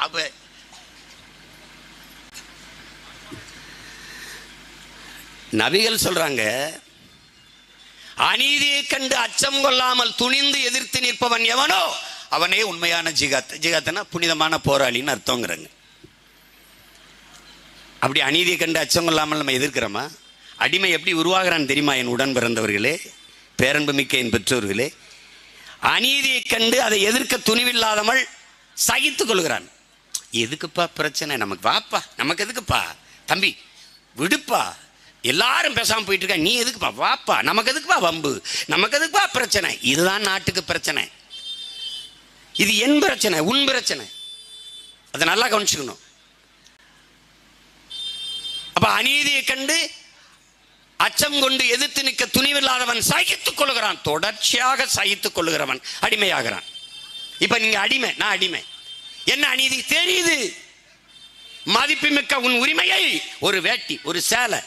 அப்ப நபிகள் சொல்றாங்க, அநீதியை கண்டு அச்சம் கொள்ளாமல் துணிந்து எதிர்த்து நிற்பவன் எவனோ அவனே உண்மையான ஜிகாத். ஜிகாத்னா புனிதமான போராளின்னு அர்த்தங்கிறாங்க. அப்படி அநீதியை கண்டு அச்சம் கொள்ளாமல் நம்ம எதிர்க்கிறோமா? அடிமை எப்படி உருவாகிறான்னு தெரியுமா என் உடன் பிறந்தவர்களே, பேரன்பு மிக்க என் பெற்றோர்களே? அநீதியை கண்டு அதை எதிர்க்க துணிவில்லாதவள் சகித்துக் கொள்கிறான். எதுக்குப்பா பிரச்சனை, நமக்கு வாப்பா, நமக்கு எதுக்குப்பா தம்பி, விடுப்பா, எல்லாரும் பேசாமல் போயிட்டு இருக்கா, நீ எதுக்குப்பா, வாப்பா, நமக்கு எதுக்குப்பா வம்பு, நமக்கு எதுக்குப்பா பிரச்சனை. இதுதான் நாட்டுக்கு பிரச்சனை. இது என் பிரச்சனை, உன் பிரச்சனை. அதை நல்லா கவனிச்சுக்கணும். அப்ப அநீதியை கண்டு அச்சம் கொண்டு எதிர்த்து நிற்க துணிவில்லாதவன் சகித்துக் கொள்கிறான். தொடர்ச்சியாக சகித்துக் கொள்கிறவன் அடிமையாகிறான். இப்ப நீங்க அடிமை, நான் அடிமை. என்ன அநீதி தெரியுது? மதிப்புமிக்க உன் உரிமையை ஒரு வேட்டி, ஒரு சேலை,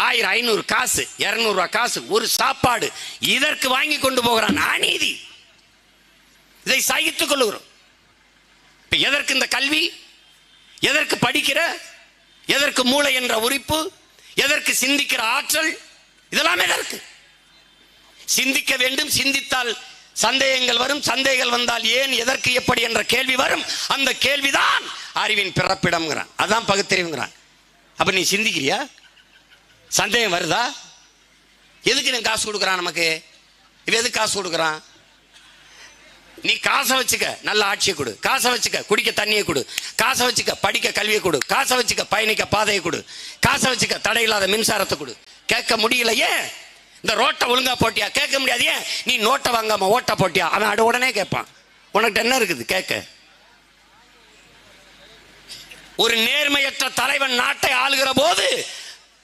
1000 500 காசு, 200 ரூபாய் காசு, ஒரு சாப்பாடு, இதற்கு வாங்கி கொண்டு போகிறான். அநீதி. இதை சகித்துக் கொள்ளுகிறோம். எதற்கு இந்த கல்வி? எதற்கு படிக்கிற? எதற்கு மூளை என்ற உறுப்பு? எதற்கு சிந்திக்கிற ஆற்றல்? இதெல்லாம் எதற்கு? சிந்திக்க வேண்டும். சிந்தித்தால் சந்தேகங்கள் வரும். சந்தேகங்கள் வந்தால் ஏன், எதற்கு, எப்படி என்ற கேள்வி வரும். அந்த கேள்விதான் அறிவின் பிறப்பிடம்ங்கிறான். அதான் பகுத்தறிவுங்கிறான். அப்ப நீ சிந்திக்கிறியா? சந்தேகம் வருதா? எதுக்கு நீ காசு கொடுக்குறான்? நமக்கு இவன் எதுக்கு காசு கொடுக்குறான்? நீ காசை வச்சுக்க, நல்ல ஆட்சியை கொடு. காசை வச்சுக்க, குடிக்க தண்ணியை கொடு. காசை வச்சுக்க, படிக்க கல்வியை கொடு. காசை வச்சுக்க, பயணிக்க பாதையை கொடு. காசை வச்சுக்க, தடையில்லாத மின்சாரத்தை கொடு. கேட்க முடியல. ஏன்? இந்த ரோட்டை ஒழுங்கா போட்டியா? கேட்க முடியாது. ஏன்? நீ நோட்டை வாங்காம ஓட்ட போட்டியா? அவன் அட உடனே கேட்பான். உனக்கு என்ன இருக்குது கேட்க? ஒரு நேர்மையற்ற தலைவன் நாட்டை ஆளுகிற போது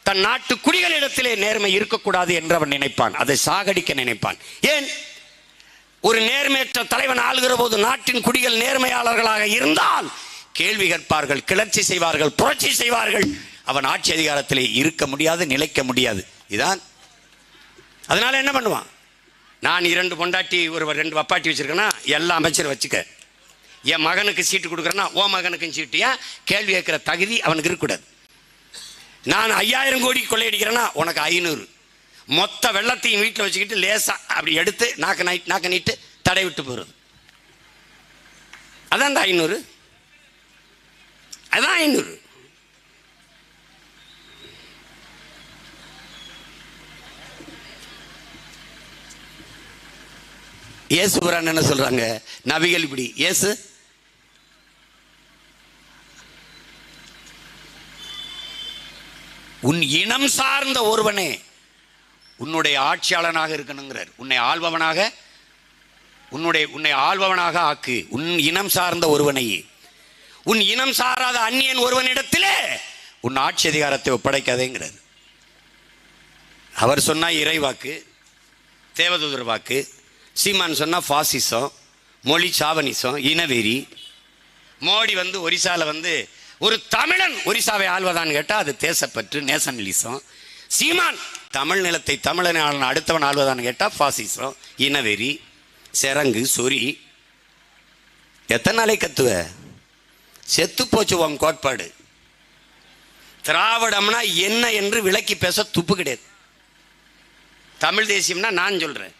தன் நாட்டு குடிகளிடத்திலே நேர்மை இருக்கக்கூடாது என்று அவன் நினைப்பான். அதை சாகடிக்க நினைப்பான். ஏன்? ஒரு நேர்மையற்ற தலைவன் ஆளுகிற போது நாட்டின் குடிகள் நேர்மையாளர்களாக இருந்தால் கேள்வி கேட்பார்கள், கிளர்ச்சி செய்வார்கள், புரட்சி செய்வார்கள். அவன் ஆட்சி அதிகாரத்திலே இருக்க முடியாது, நிலைக்க முடியாது. இதான். அதனால என்ன பண்ணுவான்? நான் 2 பொண்டாட்டி, ஒரு 2 வப்பாட்டி வச்சிருக்கேன்னா எல்லா அமைச்சர் வச்சுக்க. என் மகனுக்கு சீட்டு கொடுக்குறேன்னா ஓ மகனுக்கும் சீட்டு. ஏன்? கேள்வி கேட்கிற தகுதி அவனுக்கு இருக்கக்கூடாது. நான் 5000 கோடி கொள்ளையடிக்கிறேன்னா உனக்கு 500. மொத்த வெள்ளத்தையும் வீட்டில் வச்சுக்கிட்டு லேசா அப்படி எடுத்து நாக்க நீட்டு தடை விட்டு போகிறது. அதான் இந்த 500. அதான் 500. இயேசு புரான் என்ன சொல்றாங்க? நபிகள் இப்படி. இயேசு உன் இனம் சார்ந்த ஒருவனே உன்னுடைய ஆட்சியாளனாக இருக்கணுங்கிறார். உன்னை ஆள்பவனாக ஆக்கு. உன் இனம் சார்ந்த ஒருவனையே. உன் இனம் சாராத அந்நியன் ஒருவனிடத்திலே உன் ஆட்சி அதிகாரத்தை ஒப்படைக்காதேங்கிறார். அவர் சொன்னா இறைவாக்கு, தேவதூதர் வாக்கு. சீமான் சொன்னா பாசிசம், மொழி சாவனிசம், இனவெறி. மோடி ஒரிசால ஒரு தமிழன் ஒரிசாவை ஆள்வதான்னு கேட்டா அது தேசப்பற்று, நேஷனலிசம். சீமான் தமிழ் நிலத்தை தமிழன் அடுத்தவன் ஆள்வதான்னு கேட்டா பாசிசம், இனவெறி, செரங்கு, சொறி. எத்தனை நாளை கத்துவ? செத்து போச்சு உன் கோட்பாடு. திராவிடம்னா என்ன என்று விளக்கி பேச துப்பு கிடையாது. தமிழ் தேசியம்னா நான் சொல்றேன்.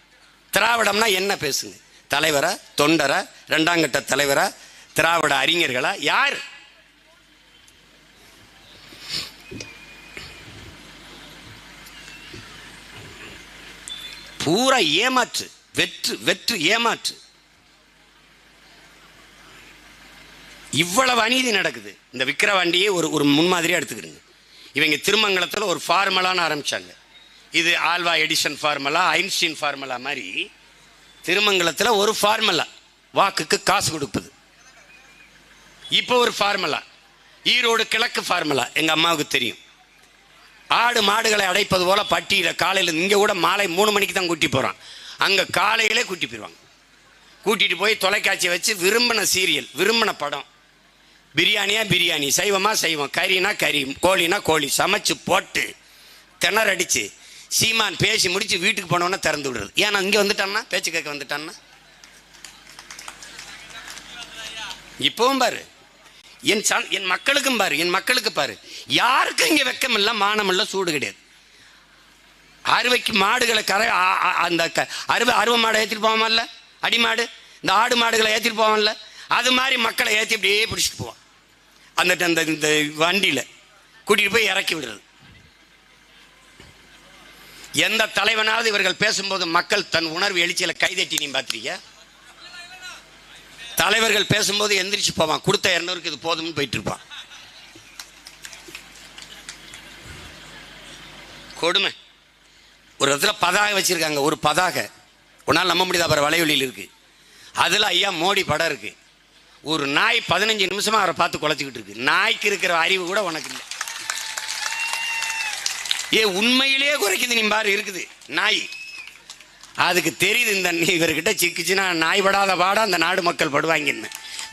திராவிடம்னா என்ன பேசுங்க? தலைவரா, தொண்டரா, 2ஆம் கட்ட தலைவரா, திராவிட அறிஞர்களா, யார்? பூரா ஏமாற்று, வெற்று ஏமாற்று. இவ்வளவு அநீதி நடக்குது. இந்த விக்கிரவாண்டியே ஒரு முன்மாதிரியா எடுத்துக்கிறீங்க. இவங்க திருமங்கலத்தில் ஒரு ஃபார்முலான்னு ஆரம்பிச்சாங்க. இது Alva Edison formula, Einstein formula மாதிரி திருமங்கலத்தில் ஒரு ஃபார்முலா, வாக்குக்கு காசு கொடுப்பது. இப்போ ஒரு ஃபார்முலா, ஈரோடு கிழக்கு ஃபார்முலா, எங்கள் அம்மாவுக்கு தெரியும். ஆடு மாடுகளை அடைப்பது போல பட்டியில் காலையில், இங்கே கூட மாலை 3 மணிக்கு தான் கூட்டி போகிறான். அங்கே காலையிலே கூட்டி போயிடுவாங்க. கூட்டிகிட்டு போய் தொலைக்காட்சியை வச்சு விரும்பின சீரியல், விரும்பின படம், பிரியாணியா பிரியாணி, சைவமா சைவம், கறினா கறி, கோழினா கோழி சமைச்சு போட்டு திணறடிச்சு சீமான் பேசி முடிச்சு வீட்டுக்கு போனோன்னா திறந்து விடுறது. ஏன்னா இங்கே வந்துட்டான்னா, பேச்சு கேட்க வந்துட்டான்னா. இப்பவும் பாரு, என் மக்களுக்கும் பாரு, என் மக்களுக்கு பாரு, யாருக்கும் இங்கே வெக்கம் இல்லை, மானம் இல்லை, சூடு கிடையாது. அறுவைக்கு மாடுகளை அந்த அறுவை மாடை ஏற்றிட்டு போவாமல்ல, அடிமாடு, இந்த ஆடு மாடுகளை ஏற்றிட்டு போவான்ல, அது மாதிரி மக்களை ஏற்றி அப்படியே பிடிச்சிட்டு போவான். அந்த இந்த வண்டியில் கூட்டிகிட்டு போய் இறக்கி விடுறது. எந்த தலைவனாவது இவர்கள் பேசும்போது மக்கள் தன் உணர்வு எழுச்சியில் கைதட்டி நீ பார்த்துருக்கியா? தலைவர்கள் பேசும்போது எந்திரிச்சு போவான், கொடுத்த 200க்கு இது போதும்னு போயிட்டு இருப்பான். கொடுமை. ஒரு இடத்துல பதாக வச்சிருக்காங்க, ஒரு பதாக உன்னால் நம்ப முடியாது, அப்புறம் வலைவெளியில் இருக்கு. அதில் ஐயா மோடி படம் இருக்கு. ஒரு நாய் 15 நிமிஷமா அவரை பார்த்து குலைச்சிக்கிட்டு இருக்கு. நாய்க்கு இருக்கிற அறிவு கூட உனக்கு இல்லை. உண்மையிலேயே குறைக்குது நீ பாரு, இருக்குது நாய். அதுக்கு தெரியுது இந்த இவர்கிட்ட சிக்கிச்சுன்னா நாய் படாத பாட அந்த நாடு மக்கள் படுவாங்கன்னு.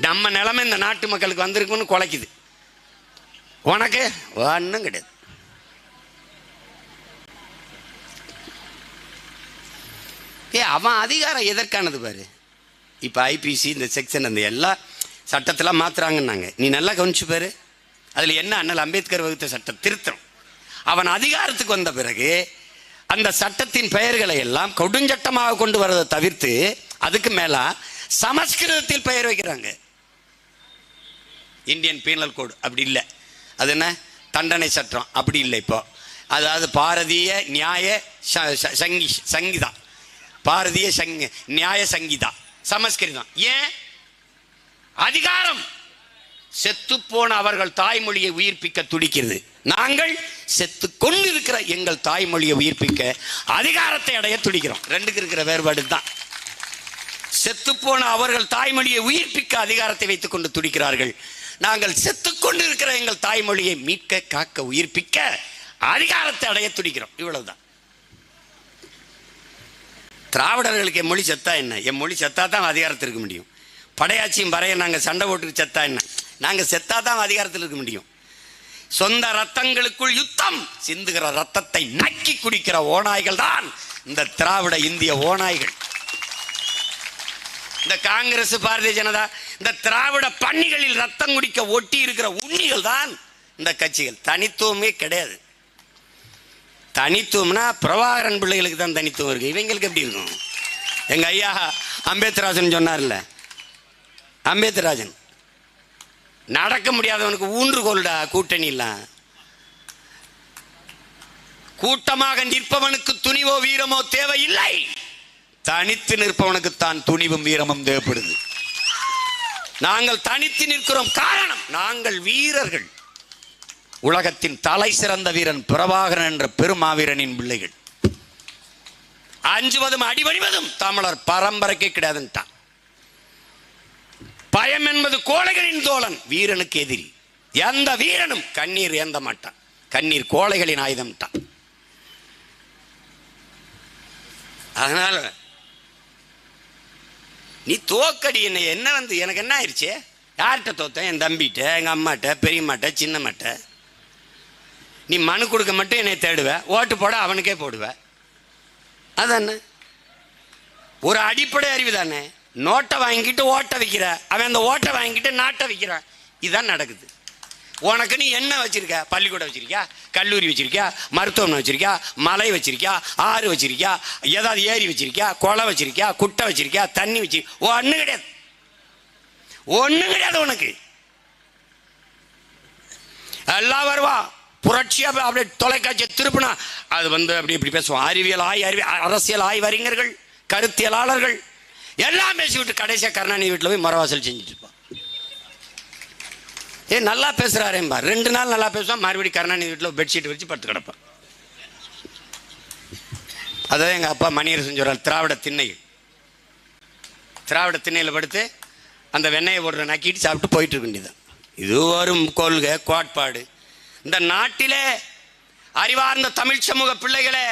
நம்ம நிலைமை இந்த நாட்டு மக்களுக்கு வந்திருக்குன்னு குலைக்குது. உனக்கு ஒன்றும் கிடையாது. அவன் அதிகாரம் எதற்கானது பாரு. இப்போ ஐபிசி இந்த செக்ஷன் அந்த எல்லா சட்டத்தெல்லாம் மாத்துறாங்கன்னாங்க. நீ நல்லா கவனிச்சு பாரு, அதில் என்ன அண்ணல் அம்பேத்கர் வகுத்த சட்டம் திருத்தம். அவன் அதிகாரத்துக்கு வந்த பிறகு அந்த சட்டத்தின் பெயர்களை எல்லாம் கொடுஞ்சட்டமாக கொண்டு வரதை தவிர்த்து அதுக்கு மேல சமஸ்கிருதத்தில் பெயர் வைக்கிறாங்க. இந்தியன் பீனல் கோடு அப்படி இல்லை, அது என்ன தண்டனை சட்டம் அப்படி இல்லை. இப்போ அதாவது பாரதிய நியாய சங்கீதா, பாரதிய நியாய சங்கீதா சமஸ்கிருதம். ஏன்? அதிகாரம். செத்து போன அவர்கள் தாய்மொழியை உயிர்ப்பிக்க துடிக்கிறது. நாங்கள் செத்து கொண்டு இருக்கிற எங்கள் தாய்மொழியை உயிர்ப்பிக்க அதிகாரத்தை அடைய துடிக்கிறோம். ரெண்டுக்கு இருக்கிற வேறுபாடு தான். செத்து போன அவர்கள் தாய்மொழியை உயிர்ப்பிக்க அதிகாரத்தை வைத்துக் கொண்டு துடிக்கிறார்கள். நாங்கள் செத்து கொண்டு இருக்கிற எங்கள் தாய்மொழியை மீட்க, காக்க, உயிர்ப்பிக்க அதிகாரத்தை அடைய துடிக்கிறோம். இவ்வளவுதான். திராவிடர்களுக்கு என் மொழி செத்தா என்ன? என் மொழி செத்தா தான் அதிகாரத்தில் இருக்க முடியும். படையாட்சியும் வரைய நாங்கள் சண்டை போட்டு செத்தா என்ன? நாங்கள் செத்தா தான் அதிகாரத்தில் இருக்க முடியும். சொந்த ரத்தங்களுக்குள் யுத்தம் சிந்துகிற ரத்தத்தை நக்கி குடிக்கிற ஓநாய்கள் தான் இந்த திராவிட இந்திய ஓநாய்கள். இந்த காங்கிரஸ், பாரதிய ஜனதா, இந்த திராவிட பன்னிகளில் ரத்தம் குடிக்க ஒட்டி இருக்கிற உண்ணிகள் தான் இந்த கட்சிகள். தனித்துவமே கிடையாது. தனித்துவம்னா பிரபாகரன் பிள்ளைகளுக்கு தான் தனித்துவம் இருக்கு. இவங்களுக்கு எப்படி இருக்கும்? எங்க ஐயா அம்பேத்ராஜன் சொன்னார்ல, அம்பேத்ராஜன் நடக்க முடியாதவனுக்கு ஊன்றுகோல்டா கூட்டணி இல்ல. கூட்டமாக நிற்பவனுக்கு துணிவோ வீரமோ தேவையில்லை, தனித்து நிற்பவனுக்கு தான் துணிவும் வீரமும் தேவைப்படுது. நாங்கள் தனித்து நிற்கிறோம். காரணம், நாங்கள் வீரர்கள். உலகத்தின் தலை சிறந்த வீரன் பிரபாகரன் என்ற பெருமாவீரனின் பிள்ளைகள். அஞ்சுவதும் அடிபணிவதும் தமிழர் பரம்பரைக்கு கிடையாதுன்ட்டான். பயம் என்பது கோழைகளின் தோழன், வீரனுக்கு எதிரி. எந்த வீரனும் கண்ணீர் ஏந்த மாட்டான். கண்ணீர் கோழைகளின் ஆயுதம் தான். அதனால நீ தோக்கடி என்னை என்ன வந்து எனக்கு என்ன ஆயிடுச்சு? யார்கிட்ட தோத்தேன்? என் தம்பிகிட்ட, எங்க அம்மாட்ட, பெரியம்மாட்ட, சின்னம்மாட்ட. நீ மனு கொடுக்க மட்டும் என்னை தேடுவ, ஓட்டு போட அவனுக்கே போடுவ. அதானே ஒரு அடிப்படை அறிவு தானே. நோட்டை வாங்கிட்டு ஓட்ட வைக்கிற, அவன் அந்த ஓட்டை வாங்கிட்டு நாட்டை வைக்கிறான். இதுதான் நடக்குது. உனக்கு நீ என்ன வச்சிருக்க? பள்ளிக்கூடம் வச்சிருக்கியா, கல்லூரி வச்சிருக்கியா, மருத்துவமனை வச்சிருக்கியா, மலை வச்சிருக்கியா, ஆறு வச்சிருக்கியா, ஏதாவது ஏரி வச்சிருக்கியா, குளம் வச்சிருக்கியா, குட்டை வச்சிருக்கியா, தண்ணி வச்சிருக்கியா? ஒன்றும் கிடையாது, ஒன்றும் கிடையாது உனக்கு. எல்லாம் வருவா புரட்சியா அப்படியே தொலைக்காட்சியை திருப்பினா அது வந்து அப்படி இப்படி பேசுவோம். அறிவியல் அரசியல் ஆய்வறிஞர்கள், கருத்தியலாளர்கள் எல்லாம் பேசிவிட்டு கடைசியாக கருணாநிதி வீட்டில் போய் மரவாசல் செஞ்சுட்டு இருப்பான். நல்லா பேசுறாரேம்பா, 2 நாள் நல்லா பேசுவான், மறுபடியும் கருணாநிதி வீட்டில் பெட்ஷீட் வச்சு படுத்து கிடப்பான். அதாவது எங்கள் அப்பா மணியரசன் சொல்றார், திராவிட திண்ணையில் படுத்து அந்த வெண்ணெயை போடுற நக்கிட்டு சாப்பிட்டு போயிட்டு இருக்க வேண்டியதான். இது ஒரு கொள்கை கோட்பாடு. இந்த நாட்டிலே அறிவார்ந்த தமிழ் சமூக பிள்ளைகளே,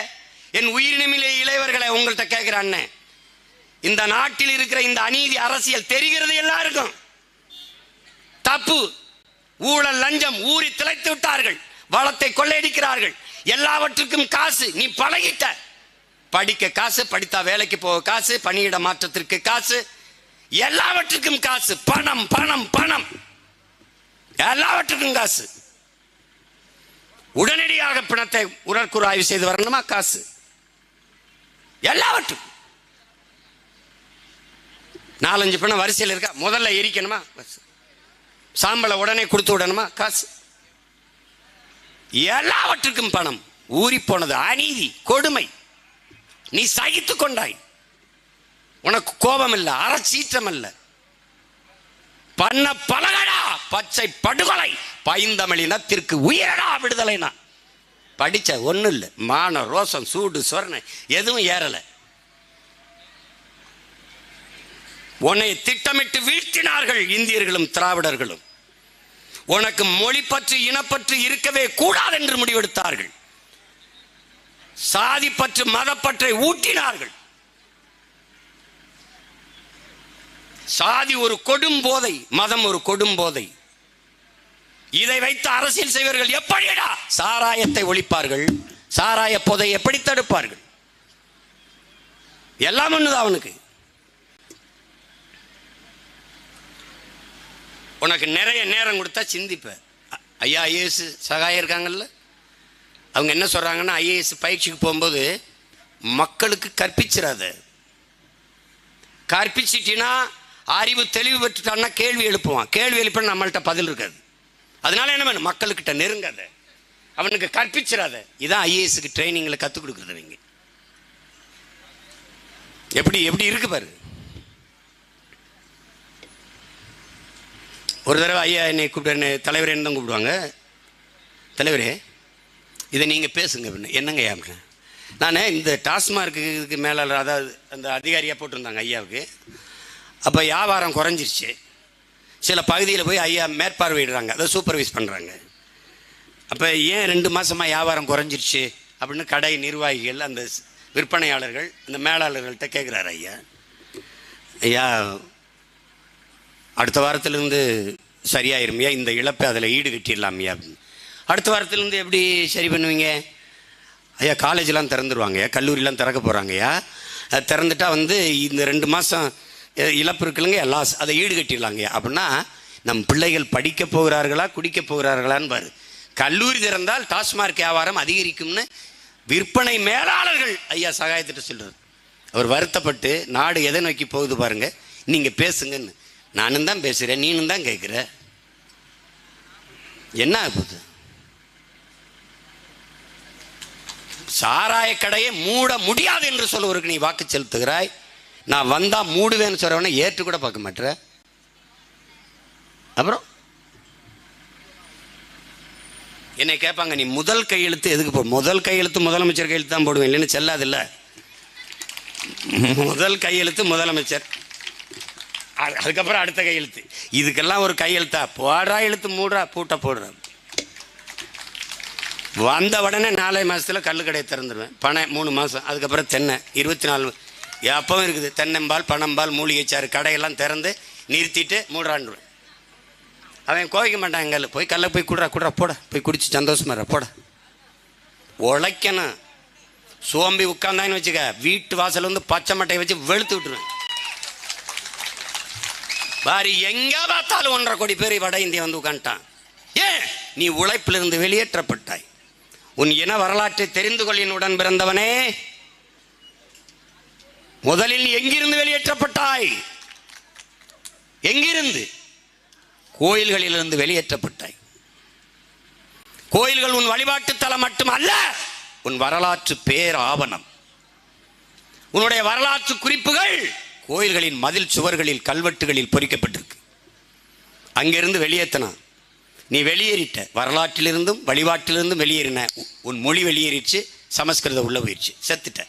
என் உயிரினமிலே இளையவர்களை உங்கள்கிட்ட கேட்கிறேன். இந்த நாட்டில் இருக்கிற இந்த அநீதி அரசியல் தெரிகிறது எல்லாருக்கும். தப்பு, ஊழல், லஞ்சம் ஊறி திளைத்து விட்டார்கள். வளத்தை கொள்ளையடிக்கிறார்கள். எல்லாவற்றுக்கும் காசு. நீ பழகிட்ட. படிக்க காசு, படித்தா வேலைக்கு போக காசு, பணியிட மாற்றத்திற்கு காசு, எல்லாவற்றுக்கும் காசு. பணம் பணம் பணம். எல்லாவற்றுக்கும் காசு. உடனடியாக பிணத்தை உடற்கூறு ஆய்வு செய்து வரணுமா, காசு. எல்லாவற்றும் 4-5 பிணம் வரிசையில் இருக்கா, முதல்ல எரிக்கணுமா, சாம்பலை உடனே கொடுத்து விடணுமா, காசு. எல்லாவற்றுக்கும் பணம். ஊறி போனது அநீதி, கொடுமை. நீ சகித்து கொண்டாய். உனக்கு கோபம் இல்ல, அறச்சீற்றம் இல்ல. பண்ண பலகடா பச்சை படுகொலை, பைந்தமிழினத்திற்கு உயரடா விடுதலைனா. படிச்ச ஒன்றும் இல்லை, மான ரோசம் சூடு சொரணை எதுவும் ஏறல. உன்னை திட்டமிட்டு வீழ்த்தினார்கள் இந்தியர்களும் திராவிடர்களும். உனக்கு மொழி பற்று இனப்பற்று இருக்கவே கூடாது என்று முடிவெடுத்தார்கள். சாதி பற்று மதப்பற்றை ஊட்டினார்கள். சாதி ஒரு கொடும் போதை, மதம் ஒரு கொடும் போதை. இதை வைத்து அரசியல் செய்வர்கள் எப்படிடா சாராயத்தை ஒழிப்பார்கள், சாராய போதை எப்படி தடுப்பார்கள்? எல்லாம் ஒண்ணுதான் அவனுக்கு. உனக்கு நிறைய நேரம் கொடுத்தா சிந்திப்ப. ஐயா ஐஏஎஸ் சகாயம் இருக்காங்கல்ல, அவங்க என்ன சொல்றாங்கன்னா, ஐஏஎஸ் பயிற்சிக்கு போகும்போது மக்களுக்கு கற்பிச்சிடாத. கற்பிச்சிட்டினா அறிவு தெளிவு பெற்றுட்டான்னா கேள்வி எழுப்புவான். கேள்வி எழுப்ப நம்மள்கிட்ட பதில் இருக்காது. அதனால என்ன வேணும், மக்களுக்கிட்ட நெருங்காத, அவனுக்கு கற்பிச்சிடாத. இதான் ஐஏஎஸ்க்கு ட்ரைனிங்கில் கற்றுக் கொடுக்குறது. நீங்க எப்படி எப்படி இருக்கு பாரு. ஒரு தடவை ஐயா என்னை கூப்பிட்டு, தலைவர் என்ன தான் கூப்பிடுவாங்க, தலைவரே இதை நீங்கள் பேசுங்க. என்னங்க ஐயா அப்படின்னா, நான் இந்த டாஸ்மார்க்கு மேலாளர், அதாவது அந்த அதிகாரியாக போட்டிருந்தாங்க ஐயாவுக்கு. அப்போ வியாபாரம் குறைஞ்சிருச்சு. சில பகுதியில் போய் ஐயா மேற்பார்வையிடுறாங்க, அதை சூப்பர்வைஸ் பண்ணுறாங்க. அப்போ ஏன் 2 மாதமாக வியாபாரம் குறைஞ்சிருச்சு அப்படின்னு கடை நிர்வாகிகள், அந்த விற்பனையாளர்கள், அந்த மேலாளர்கள்ட்ட கேட்குறாரு. ஐயா ஐயா அடுத்த வாரத்திலேருந்து சரியாயிருமையா, இந்த இழப்பை அதில் ஈடு கட்டிடலாமையா அப்படின்னு. அடுத்த வாரத்திலேருந்து எப்படி சரி பண்ணுவீங்க? ஐயா காலேஜெலாம் திறந்துருவாங்கய்யா, கல்லூரிலாம் திறக்க போகிறாங்கய்யா. அது திறந்துட்டா இந்த 2 மாதம் இழப்பு இருக்குல்லங்க, எல்லாம் அதை ஈடு கட்டிடலாங்கய்யா. அப்படின்னா நம் பிள்ளைகள் படிக்க போகிறார்களா குடிக்க போகிறார்களான்னு பாரு. கல்லூரி திறந்தால் டாஸ்மார்க் வியாபாரம் அதிகரிக்கும்னு விற்பனை மேலாளர்கள் ஐயா சகாயத்திட்ட சொல்றாரு. அவர் வருத்தப்பட்டு, நாடு எதை நோக்கி போகுது பாருங்க, நீங்கள் பேசுங்கன்னு. நானும் தான் பேசுகிறேன், நீனும் தான் கேட்குற. என்ன ஆகுது? சாராய கடையை மூட முடியாது என்று சொல்லுவதற்கு நீ வாக்கு செலுத்துகிறாய். நான் வந்தா மூடுவேன்னு சொல்றவனை ஏற்று கூட பார்க்க மாட்டேற. அப்புறம் என்னை கேட்பாங்க, நீ முதல் கையெழுத்து எதுக்கு போ? முதல் கையெழுத்து முதலமைச்சர் கையெழுத்து தான் போடுவேன், இல்லைன்னு செல்லாது. இல்லை, முதல் கையெழுத்து முதலமைச்சர், அதுக்கப்புறம் அடுத்த கையெழுத்து. இதுக்கெல்லாம் ஒரு கையெழுத்தா? போடுறா எழுத்து, மூடுறா பூட்டை போடுறா. வந்த உடனே 4 மாதத்தில் கல் கடையை திறந்துடுவேன். பணம் 3 மாதம், அதுக்கப்புறம் தென்னை 24 எப்பவும் இருக்குது. தென்னம்பால், பனம்பால், மூலிகைச்சாறு கடையெல்லாம் திறந்து நிறுத்திட்டு மூடுறான்டுவேன். அவன் கோவிக்க மாட்டான். எங்கால போய் கல்லை போய் குடுறா குடுறா போட, போய் குடிச்சு சந்தோஷமா போட. உழைக்கணும். சோம்பி உட்காந்தான்னு வச்சுக்க, வீட்டு வாசல் பச்சை மட்டையை வச்சு வெளுத்து விட்டுருவேன். பாரி எங்க பார்த்தாலும் 1.5 கோடி பேர் வட இந்தியா உட்காந்துட்டான். ஏன்? நீ உழைப்பிலிருந்து வெளியேற்றப்பட்டாய். உன் இன வரலாற்றை தெரிந்து கொள்ளின் உடன் பிறந்தவனே, முதலில் நீ எங்கிருந்து வெளியேற்றப்பட்டாய்? எங்கிருந்து? கோயில்களிலிருந்து வெளியேற்றப்பட்டாய். கோயில்கள் உன் வழிபாட்டு தலம் மட்டுமல்ல, உன் வரலாற்று பேர் ஆவணம். உன்னுடைய வரலாற்று குறிப்புகள் கோயில்களின் மதில் சுவர்களில், கல்வெட்டுகளில் பொறிக்கப்பட்டிருக்கு. அங்கிருந்து வெளியேற்றினா நீ வெளியேறிட்ட. வரலாற்றிலிருந்தும் வழிபாட்டிலிருந்தும் வெளியேறின. உன் மொழி வெளியேறிச்சு, சமஸ்கிருதம் உள்ள போயிடுச்சு, செத்துட்ட.